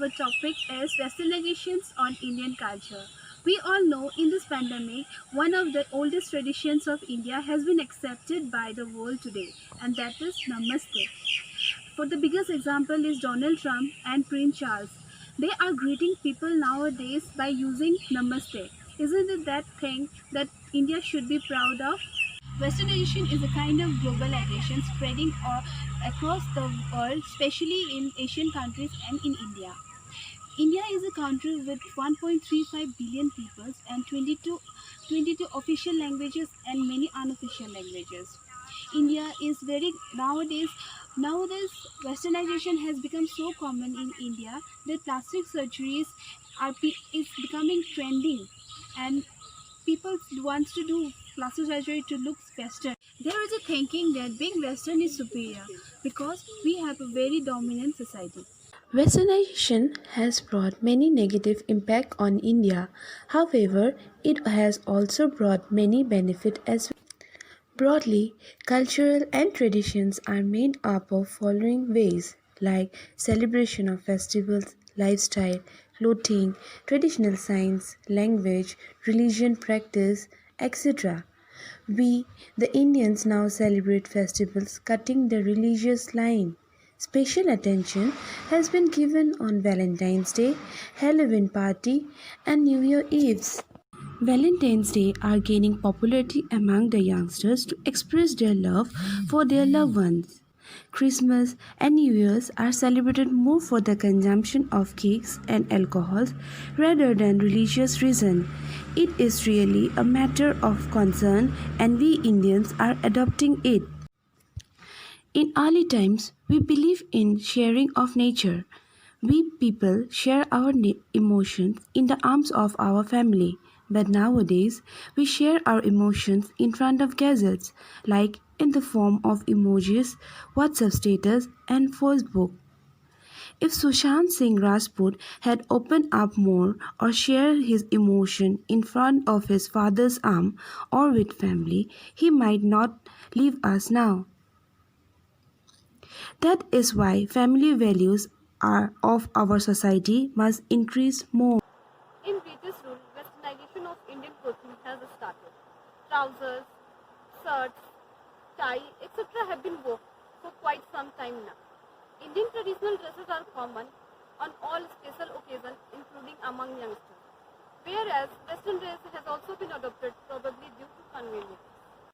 our topic is Westernizations on Indian culture. We all know in this pandemic, one of the oldest traditions of India has been accepted by the world today, and that is Namaste. For the biggest example is Donald Trump and Prince Charles. They are greeting people nowadays by using Namaste. Isn't it that thing that India should be proud of? Westernization is a kind of globalization spreading across the world, especially in Asian countries and in India. India is a country with 1.35 billion people and 22 official languages and many unofficial languages. India is very nowadays westernization has become so common in India that plastic surgeries is becoming trending, and people wants to do plastic surgery to look western. There is a thinking that being western is superior because we have a very dominant society. Westernization has brought many negative impact on India. However, it has also brought many benefit as well. Broadly, cultural and traditions are made up of following ways like celebration of festivals, lifestyle, clothing, traditional signs, language, religion practice, etc. We, the Indians, now celebrate festivals cutting the religious line. Special attention has been given on Valentine's Day, Halloween party, and New Year Eves. Valentine's Day are gaining popularity among the youngsters to express their love for their loved ones. Christmas and New Year's are celebrated more for the consumption of cakes and alcohols rather than religious reason. It is really a matter of concern and we Indians are adopting it. In early times, we believe in sharing of nature. We people share our emotions in the arms of our family. But nowadays, we share our emotions in front of gadgets, like in the form of emojis, WhatsApp status, and Facebook. If Sushant Singh Rajput had opened up more or shared his emotion in front of his father's arm or with family, he might not leave us now. That is why family values are of our society must increase more. In British rule, westernization of Indian clothing has started. Trousers, shirts, tie, etc. have been worn for quite some time now. Indian traditional dresses are common on all special occasions, including among youngsters. Whereas Western dress has also been adopted, probably due to convenience.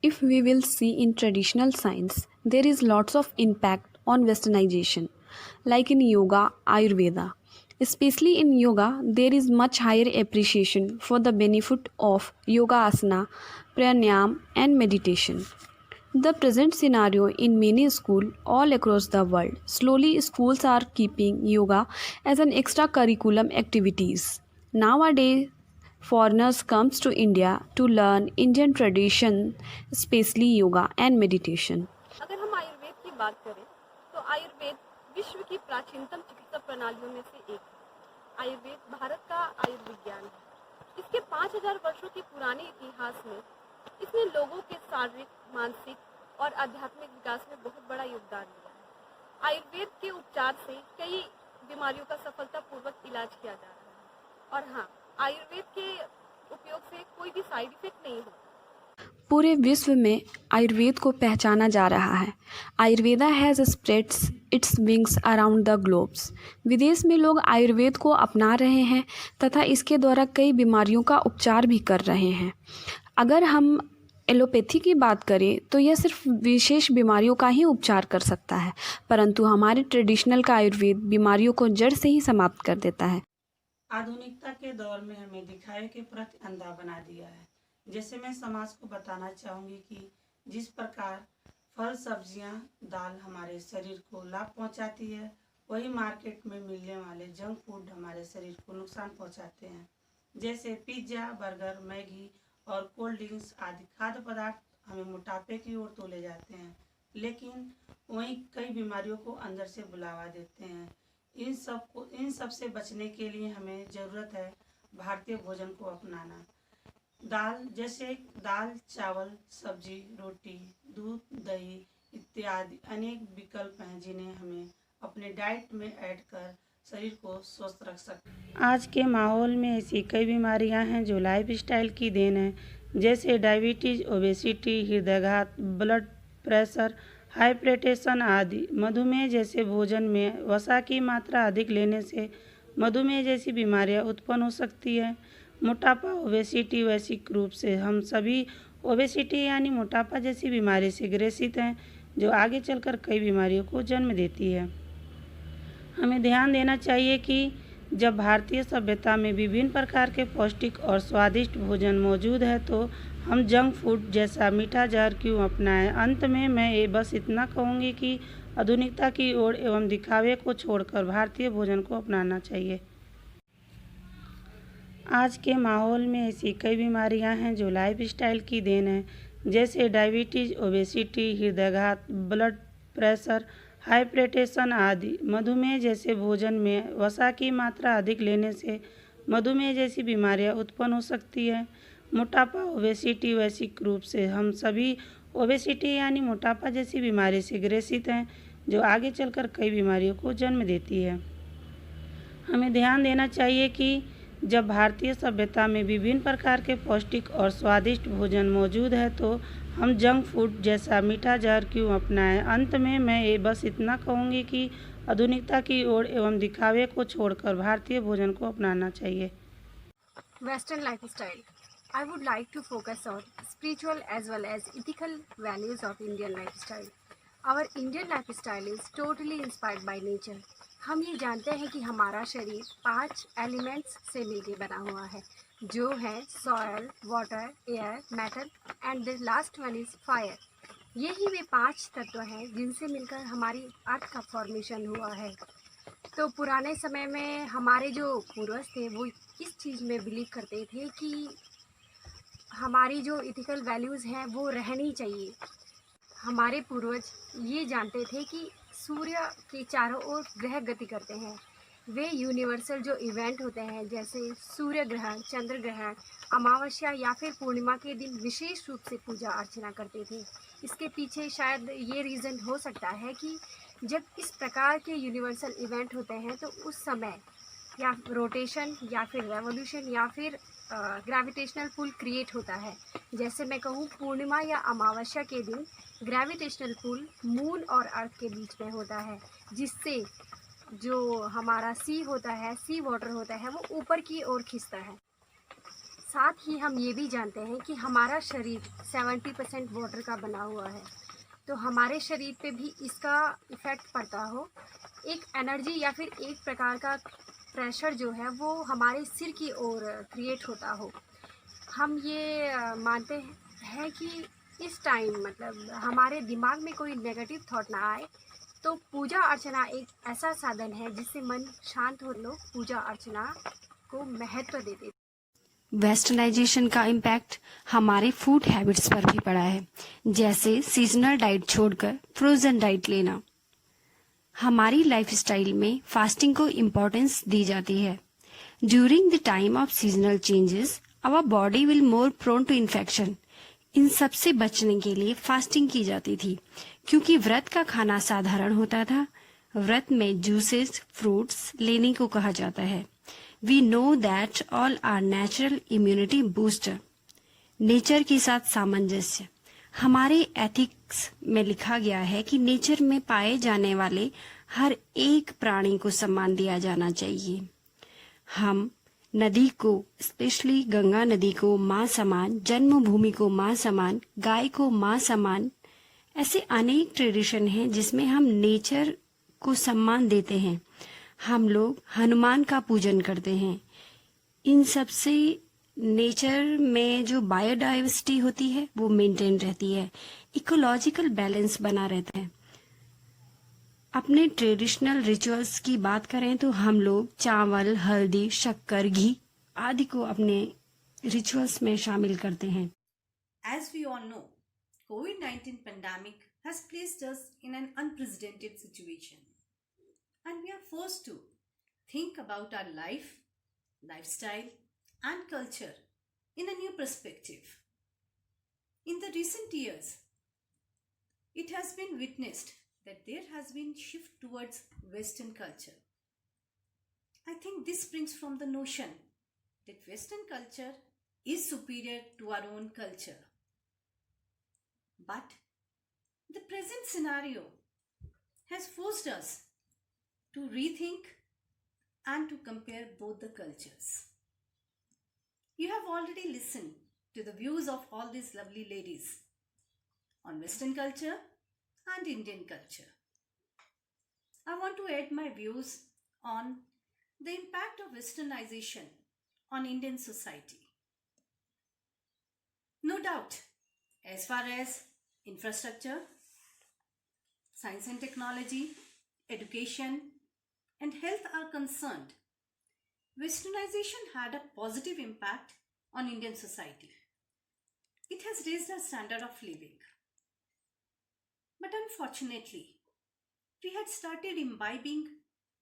If we will see in traditional science, there is lots of impact on westernization, like in yoga, Ayurveda. Especially in yoga, there is much higher appreciation for the benefit of yoga asana, pranayam, and meditation. The present scenario in many schools all across the world, slowly schools are keeping yoga as an extra curriculum activities. Nowadays, foreigners comes to India to learn Indian tradition, especially yoga and meditation. अगर हम आयुर्वेद की बात करें तो आयुर्वेद विश्व की प्राचीनतम चिकित्सा प्रणालियों में से एक है। आयुर्वेद भारत का आयुर्विज्ञान है। इसके 5000 वर्षों के पुराने इतिहास में इसने लोगों के शारीरिक, मानसिक और आध्यात्मिक विकास में बहुत बड़ा योगदान दिया है। आयुर्वेद के उपचार से कई बीमारियों का सफलतापूर्वक इलाज किया जा रहा है और हाँ, आयुर्वेद के उपयोग से कोई भी साइड इफेक्ट नहीं होता। पूरे विश्व में आयुर्वेद को पहचाना जा रहा है। Ayurveda has spreads its wings around the globes. विदेश में लोग आयुर्वेद को अपना रहे हैं तथा इसके द्वारा कई बीमारियों का उपचार भी कर रहे हैं। अगर हम एलोपैथी की बात करें तो यह सिर्फ विशेष बीमारियों का ही उपचार कर सकता है, परंतु हमारे ट्रेडिशनल का आयुर्वेद बीमारियों को जड़ से ही समाप्त कर देता है। आधुनिकता के दौर में हमें दिखावे के प्रति अंधा बना दिया है। जैसे मैं समाज को बताना चाहूँगी कि जिस प्रकार फल, सब्जियाँ, दाल हमारे शरीर को लाभ पहुँचाती है, वही मार्केट में मिलने वाले जंक फूड हमारे शरीर को नुकसान पहुँचाते हैं। जैसे पिज्ज़ा, बर्गर, मैगी और कोल्ड ड्रिंक्स आदि खाद्य पदार्थ हमें मोटापे की ओर तो ले जाते हैं, लेकिन वहीं कई बीमारियों को अंदर से बुलावा देते हैं। इन सब से बचने के लिए हमें ज़रूरत है भारतीय भोजन को अपनाना। दाल, चावल, सब्जी, रोटी, दूध, दही इत्यादि अनेक विकल्प हैं जिन्हें हमें अपने डाइट में ऐड कर शरीर को स्वस्थ रख सकते। आज के माहौल में ऐसी कई बीमारियां हैं जो लाइफ स्टाइल की देन है, जैसे डायबिटीज, ओबेसिटी, हृदयाघात, ब्लड प्रेशर, हाइपरटेंशन आदि। मधुमेह जैसे भोजन में वसा की मात्रा अधिक लेने से मधुमेह जैसी बीमारियां उत्पन्न हो सकती है। मोटापा, ओबेसिटी, वैश्विक रूप से हम सभी ओबेसिटी यानी मोटापा जैसी बीमारी से ग्रसित हैं, जो आगे चलकर कई बीमारियों को जन्म देती है। हमें ध्यान देना चाहिए कि जब भारतीय सभ्यता में विभिन्न प्रकार के पौष्टिक और स्वादिष्ट भोजन मौजूद है, तो हम जंक फूड जैसा मीठा जहर क्यों अपनाएं। अंत में मैं ये बस इतना कहूँगी कि आधुनिकता की ओर एवं दिखावे को छोड़कर भारतीय भोजन को अपनाना चाहिए। आज के माहौल में ऐसी कई बीमारियां हैं जो लाइफ स्टाइल की देन है, जैसे डायबिटीज, ओबेसिटी, हृदयाघात, ब्लड प्रेशर, हाइपरटेंशन आदि। मधुमेह जैसे भोजन में वसा की मात्रा अधिक लेने से मधुमेह जैसी बीमारियां उत्पन्न हो सकती है। मोटापा, ओबेसिटी, वैश्विक रूप से हम सभी ओबेसिटी यानी मोटापा जैसी बीमारी से ग्रसित हैं, जो आगे चलकर कई बीमारियों को जन्म देती है। हमें ध्यान देना चाहिए कि जब भारतीय सभ्यता में विभिन्न प्रकार के पौष्टिक और स्वादिष्ट भोजन मौजूद है, तो हम जंक फूड जैसा मीठा जहर क्यों अपनाएं। अंत में मैं ये बस इतना कहूँगी कि आधुनिकता की ओर एवं दिखावे को छोड़कर भारतीय भोजन को अपनाना चाहिए। Western lifestyle. I would like to focus on spiritual as well as ethical values of Indian lifestyle. Our Indian lifestyle is totally inspired by nature. हम ये जानते हैं कि हमारा शरीर 5 एलिमेंट्स से मिलकर बना हुआ है, जो है soil, water, air, metal and the last one is fire. यही वे 5 तत्व हैं जिनसे मिलकर हमारी अर्थ का फॉर्मेशन हुआ है। तो पुराने समय में हमारे जो पूर्वज थे वो इस चीज़ में बिलीव करते थे कि हमारी जो इथिकल वैल्यूज़ हैं वो रहनी चाहिए। हमारे पूर्वज ये जानते थे कि सूर्य के चारों ओर ग्रह गति करते हैं। वे यूनिवर्सल जो इवेंट होते हैं, जैसे सूर्य ग्रहण, चंद्र ग्रहण, अमावस्या या फिर पूर्णिमा के दिन विशेष रूप से पूजा अर्चना करते थे। इसके पीछे शायद ये रीज़न हो सकता है कि जब इस प्रकार के यूनिवर्सल इवेंट होते हैं तो उस समय या रोटेशन या फिर रेवोल्यूशन या फिर ग्रेविटेशनल पुल क्रिएट होता है। जैसे मैं कहूँ, पूर्णिमा या अमावस्या के दिन ग्रेविटेशनल पुल मून और अर्थ के बीच में होता है, जिससे जो हमारा सी होता है, सी वाटर होता है, वो ऊपर की ओर खींचता है। साथ ही हम ये भी जानते हैं कि हमारा शरीर 70% वाटर का बना हुआ है, तो हमारे शरीर पे भी इसका इफ़ेक्ट पड़ता हो। एक एनर्जी या फिर एक प्रकार का प्रेशर जो है वो हमारे सिर की ओर क्रिएट होता हो। हम ये मानते हैं कि इस टाइम मतलब हमारे दिमाग में कोई नेगेटिव थॉट ना आए, तो पूजा अर्चना एक ऐसा साधन है जिससे मन शांत हो। लोग पूजा अर्चना को महत्व देते। वेस्टर्नाइजेशन का इम्पैक्ट हमारे फूड हैबिट्स पर भी पड़ा है, जैसे सीजनल डाइट छोड़कर फ्रोजन डाइट लेना। हमारी लाइफस्टाइल में फास्टिंग को इम्पोर्टेंस दी जाती है। During the time of seasonal changes our body will more prone to infection. इन सब से बचने के लिए फास्टिंग की जाती थी, क्योंकि व्रत का खाना साधारण होता था। व्रत में जूसेस, फ्रूट्स लेने को कहा जाता है। We know that all are natural immunity booster. Nature के साथ सामंजस्य। हमारे एथिक्स में लिखा गया है कि नेचर में पाए जाने वाले हर एक प्राणी को सम्मान दिया जाना चाहिए। हम नदी को, स्पेशली गंगा नदी को माँ समान, जन्मभूमि को माँ समान, गाय को माँ समान, ऐसे अनेक ट्रेडिशन हैं जिसमें हम नेचर को सम्मान देते हैं। हम लोग हनुमान का पूजन करते हैं। इन सब से नेचर में जो बायोडाइवर्सिटी होती है वो मेंटेन रहती है, इकोलॉजिकल बैलेंस बना रहता है। अपने ट्रेडिशनल रिचुअल्स की बात करें तो हम लोग चावल, हल्दी, शक्कर, घी आदि को अपने रिचुअल्स में शामिल करते हैं। As we all know, COVID-19 pandemic has placed us in an unprecedented situation, and we are forced to think about our life, lifestyle, and culture in a new perspective. In the recent years, it has been witnessed that there has been shift towards Western culture. I think this springs from the notion that Western culture is superior to our own culture. But the present scenario has forced us to rethink and to compare both the cultures. You have already listened to the views of all these lovely ladies on Western culture and Indian culture. I want to add my views on the impact of Westernization on Indian society. No doubt, as far as infrastructure, science and technology, education, and health are concerned, Westernization had a positive impact on Indian society. It has raised our standard of living. But unfortunately, we had started imbibing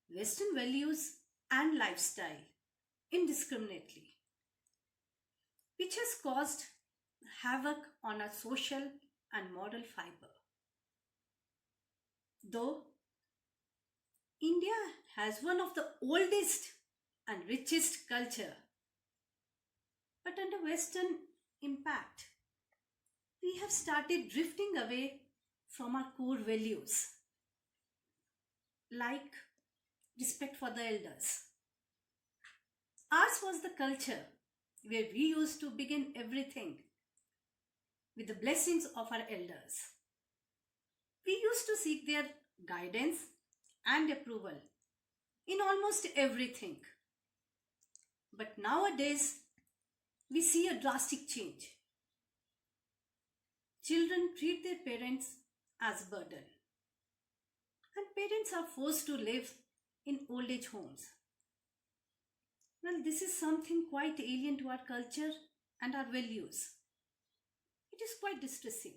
Western values and lifestyle indiscriminately, which has caused havoc on our social and moral fiber. Though India has one of the oldest and richest culture, but under Western impact, we have started drifting away from our core values like respect for the elders. Ours was the culture where we used to begin everything with the blessings of our elders. We used to seek their guidance and approval in almost everything. But nowadays, we see a drastic change. Children treat their parents as a burden, and parents are forced to live in old age homes. Well, this is something quite alien to our culture and our values. It is quite distressing.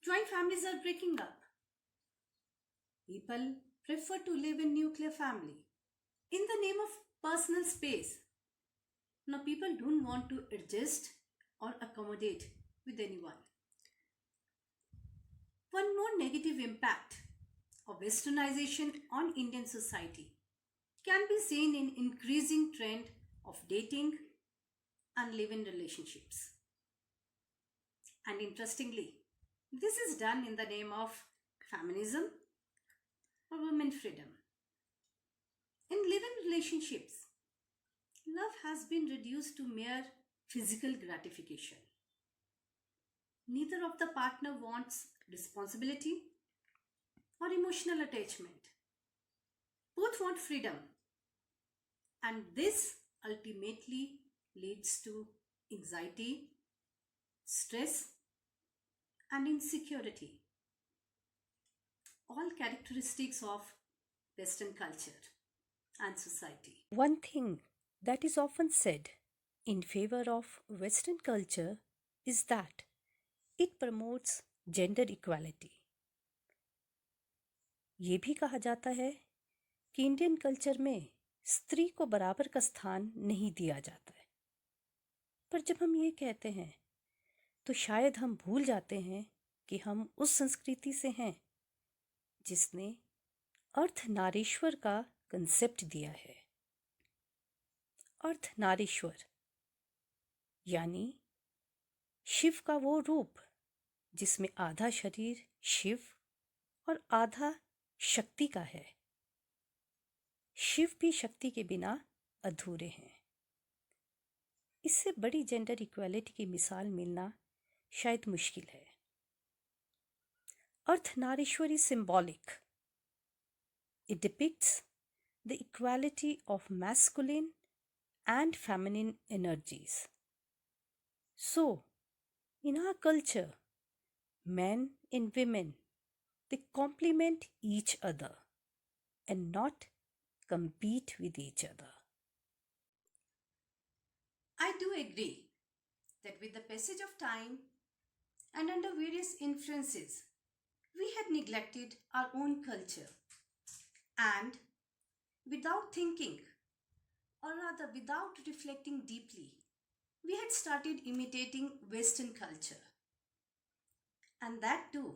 Joint families are breaking up. People prefer to live in nuclear family in the name of personal space. Now people don't want to adjust or accommodate with anyone. One more negative impact of Westernization on Indian society can be seen in increasing trend of dating and live-in relationships. And interestingly, this is done in the name of feminism or women freedom. In live-in relationships, love has been reduced to mere physical gratification. Neither of the partner wants responsibility or emotional attachment. Both want freedom, and this ultimately leads to anxiety, stress, and insecurity, all characteristics of Western culture and society. One thing that is often said in favor of Western culture is that it promotes gender equality. ये भी कहा जाता है कि Indian culture में स्त्री को बराबर का स्थान नहीं दिया जाता है। पर जब हम ये कहते हैं तो शायद हम भूल जाते हैं कि हम उस संस्कृति से हैं जिसने अर्धनारीश्वर का कंसेप्ट दिया है। अर्धनारीश्वर यानी शिव का वो रूप जिसमें आधा शरीर शिव और आधा शक्ति का है। शिव भी शक्ति के बिना अधूरे हैं। इससे बड़ी जेंडर इक्वालिटी की मिसाल मिलना शायद मुश्किल है। Ardhanarishvara is symbolic. It depicts the equality of masculine and feminine energies. So, in our culture, men and women, they complement each other and not compete with each other. I do agree that with the passage of time and under various influences, we had neglected our own culture and without thinking, or rather without reflecting deeply, we had started imitating Western culture. And that too,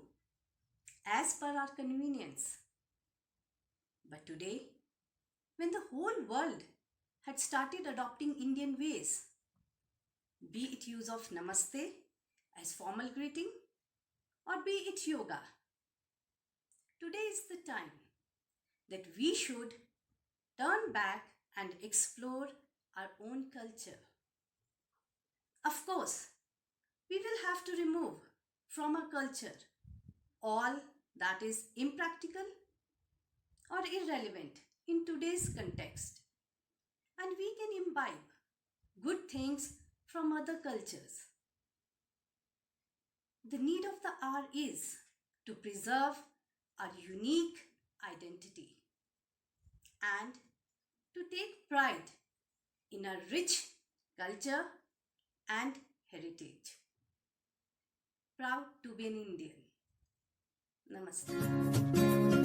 as per our convenience. But today, when the whole world had started adopting Indian ways, be it use of namaste as formal greeting or be it yoga. Today is the time that we should turn back and explore our own culture. Of course, we will have to remove from our culture all that is impractical or irrelevant in today's context, and we can imbibe good things from other cultures. The need of the hour is to preserve our unique identity and to take pride in our rich culture and heritage. Proud to be an Indian. Namaste.